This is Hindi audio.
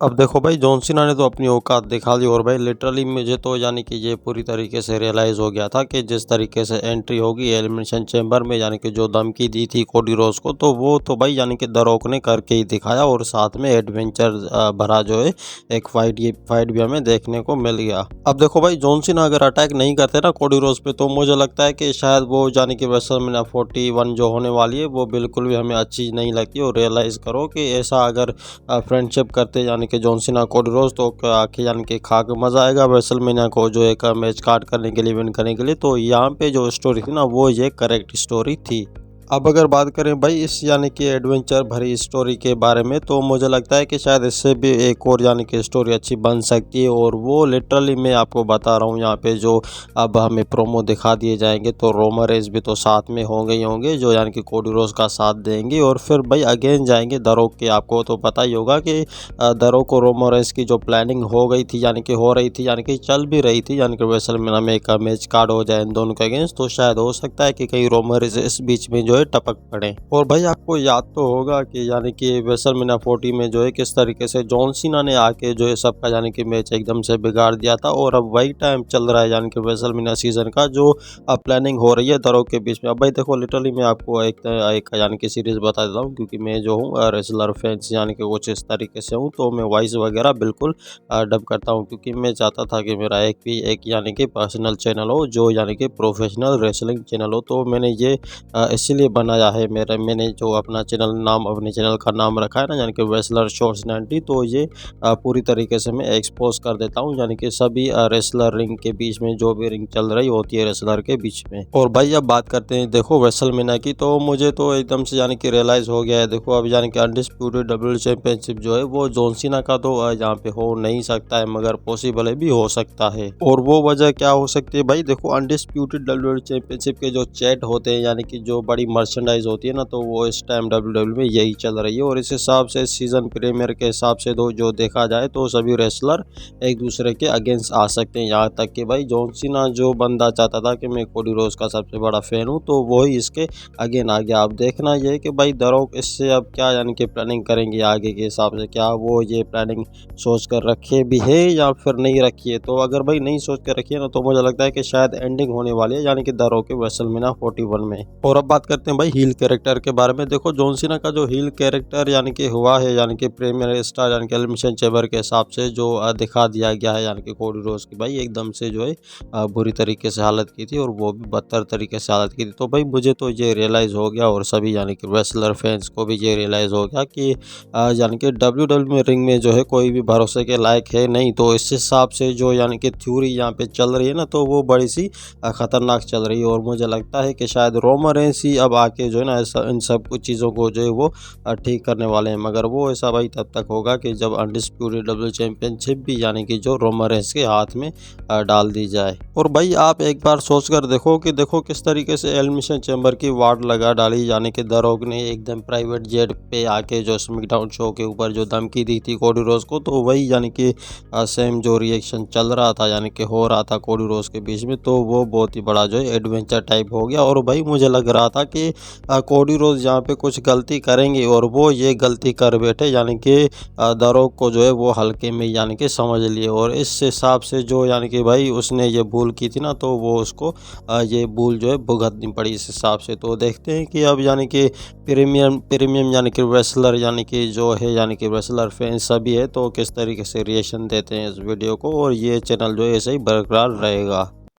अब देखो भाई, जॉन सीना ने तो अपनी औकात दिखा दी और भाई लिटरली मुझे तो यानी कि ये पूरी तरीके से रियलाइज़ हो गया था कि जिस तरीके से एंट्री होगी एलिमिनेशन चैम्बर में, यानी कि जो धमकी दी थी कोडी रोज को, तो वो तो भाई यानी कि द रॉक ने करके ही दिखाया और साथ में एडवेंचर भरा जो है एक फाइट भी हमें देखने को मिल गया। अब देखो भाई, जॉन सीना अगर अटैक नहीं करते ना कोडी रोज पे, तो मुझे लगता है कि शायद वो यानी कि रेसलमेनिया 41 जो होने वाली है वो बिल्कुल भी हमें अच्छी नहीं लगती। और रियलाइज़ करो कि ऐसा अगर फ्रेंडशिप करते यानी कि जॉन सीना कोडी रोज, तो आके यानी कि खा के मज़ा आएगा रेसलमेनिया को जो एक मैच कार्ड करने के लिए, विन करने के लिए। तो यहाँ पे जो स्टोरी थी ना वो ये करेक्ट स्टोरी थी। अब अगर बात करें भाई इस यानी कि एडवेंचर भरी स्टोरी के बारे में, तो मुझे लगता है कि शायद इससे भी एक और यानी कि स्टोरी अच्छी बन सकती है। और वो लिटरली मैं आपको बता रहा हूँ यहाँ पे जो अब हमें प्रोमो दिखा दिए जाएंगे, तो रोमन रेंज भी तो साथ में होंगे ही होंगे जो यानी कि कोडी रोज का साथ देंगे। और फिर भाई अगेन जाएंगे द रॉक के। आपको तो पता ही होगा कि द रॉक और रोमन रेंज की जो प्लानिंग हो गई थी, यानी कि हो रही थी, यानी कि चल भी रही थी, यानी कि रेसलमेनिया में एक मैच कार्ड हो जाए इन दोनों के अगेंस्ट। तो शायद हो सकता है कि कहीं रोमन रेंज इस बीच में जो है टपक पड़े। और भाई आपको याद तो होगा कि यानी कि रेसलमेनिया 40 में जो है किस तरीके से जॉन सीना ने आके जो है सबका यानी कि मैच एकदम से बिगाड़ दिया था। और अब वही टाइम चल रहा है यानी कि रेसलमेनिया सीजन का जो अब प्लानिंग हो रही है द रॉक के बीच में। अब भाई देखो लिटरली मैं आपको एक यानी कि सीरीज बता देता हूँ, क्योंकि मैं जो हूँ रेसलर फैंस यानी कि कुछ इस तरीके से हूँ, तो मैं वॉइस वगैरह बिल्कुल डब करता हूँ, क्योंकि मैं चाहता था कि मेरा एक यानी कि पर्सनल चैनल हो जो यानी कि प्रोफेशनल रेसलिंग चैनल हो। तो मैंने ये इसलिए बनाया है। मैंने जो अपना चैनल नाम, अपने चैनल का नाम रखा है ना, यानी कि रेसलर शॉर्ट्स 90। तो ये पूरी तरीके से मैं एक्सपोज कर देता हूँ यानी कि सभी रेसलर रिंग के बीच में जो भी रिंग चल रही होती है रेसलर के बीच में। और भाई अब बात करते हैं देखो रेसलमेनिया की, तो मुझे तो एकदम से यानी कि रियलाइज हो गया है। देखो अब यानी कि अनडिस्प्यूटेड डब्ल्यू चैंपियनशिप जो है वो जॉन सीना का तो यहाँ पे हो नहीं सकता है, मगर पॉसिबल है भी हो सकता है। और वो वजह क्या हो सकती है भाई, देखो अनडिस्प्यूटेड डब्ल्यू चैंपियनशिप के जो चैट होते हैं, यानी कि जो बड़ी मर्चेंडाइज होती है ना, तो वो इस टाइम डब्ल्यूडब्ल्यू में यही चल रही है। और इस हिसाब से सीजन प्रीमियर के हिसाब से जो देखा जाए तो सभी रेसलर एक दूसरे के अगेंस्ट आ सकते हैं। यहाँ तक कि भाई जॉन सीना जो बंदा चाहता था कि मैं कोडी रोज का सबसे बड़ा फैन हूँ, तो वो ही इसके अगेन आ गया। अब देखना ये है कि भाई द रॉक इससे अब क्या यानी कि प्लानिंग करेंगे आगे के हिसाब से, क्या वो ये प्लानिंग सोच कर रखे भी है या फिर नहीं रखी है। तो अगर भाई नहीं सोच कर रखी है ना, तो मुझे लगता है कि शायद एंडिंग होने वाली है यानी कि द रॉक के रेसलमेनिया 41 में। और अब बात करते हैं भाई हील कैरेक्टर के बारे में। देखो जॉन सीना का जो हील कैरेक्टर यानी कि हुआ है, यानी कि प्रीमियर स्टार यानी कि एलिमिनेशन चैम्बर के हिसाब से जो दिखा दिया गया है, यानी कि कोडी रोज की भाई एकदम से जो है बुरी तरीके से हालत की थी, और वो भी बदतर तरीके से हालत की थी। तो भाई मुझे तो ये रियलाइज़ हो गया और सभी यानी कि रेसलर फैंस को भी ये रियलाइज़ हो गया कि यानी कि डब्ल्यूडब्ल्यू में रिंग में जो है कोई भी भरोसे के लायक है नहीं। तो इस हिसाब से जो यानी कि थ्योरी यहाँ पे चल रही है ना, तो वो बड़ी सी खतरनाक चल रही है। और मुझे लगता है कि शायद रोमन रेंस ही अब आके जो है ना इन सब कुछ चीज़ों को जो है वो ठीक करने वाले हैं। मगर वो ऐसा भाई तब तक होगा कि जब अनडिस्प्यूटेड डब्ल्यू चैंपियनशिप भी यानी कि जो रोमन रेंस के हाथ में डाल दी जाए। और भाई आप एक बार सोच कर देखो कि देखो किस तरीके से एलिमिनेशन चैम्बर की वार्ड लगा डाली, यानी कि द रॉक ने एकदम प्राइवेट जेट पे आके जो स्मैकडाउन शो के ऊपर जो धमकी दी थी कोडी रोज को, तो वही यानी कि सेम जो रिएक्शन चल रहा था यानी कि हो रहा था कोडी रोज के बीच में, तो वो बहुत ही बड़ा जो है एडवेंचर टाइप हो गया। और भाई मुझे लग रहा था कि कोडी रोज यहाँ पे कुछ गलती करेंगे और वो ये गलती कर बैठे, यानी कि द रॉक को जो है वो हल्के में यानी कि समझ लिए। और इस हिसाब से जो यानी कि भाई उसने ये भूल की थी ना, तो वो उसको ये भूल जो है भुगतनी पड़ी इस हिसाब से। तो देखते हैं कि अब यानी कि प्रीमियम यानी कि रेसलर यानी कि जो है यानी कि रेसलर फैंस सभी है, तो किस तरीके से रिएक्शन देते हैं इस वीडियो को। और ये चैनल जो है ऐसे ही बरकरार रहेगा।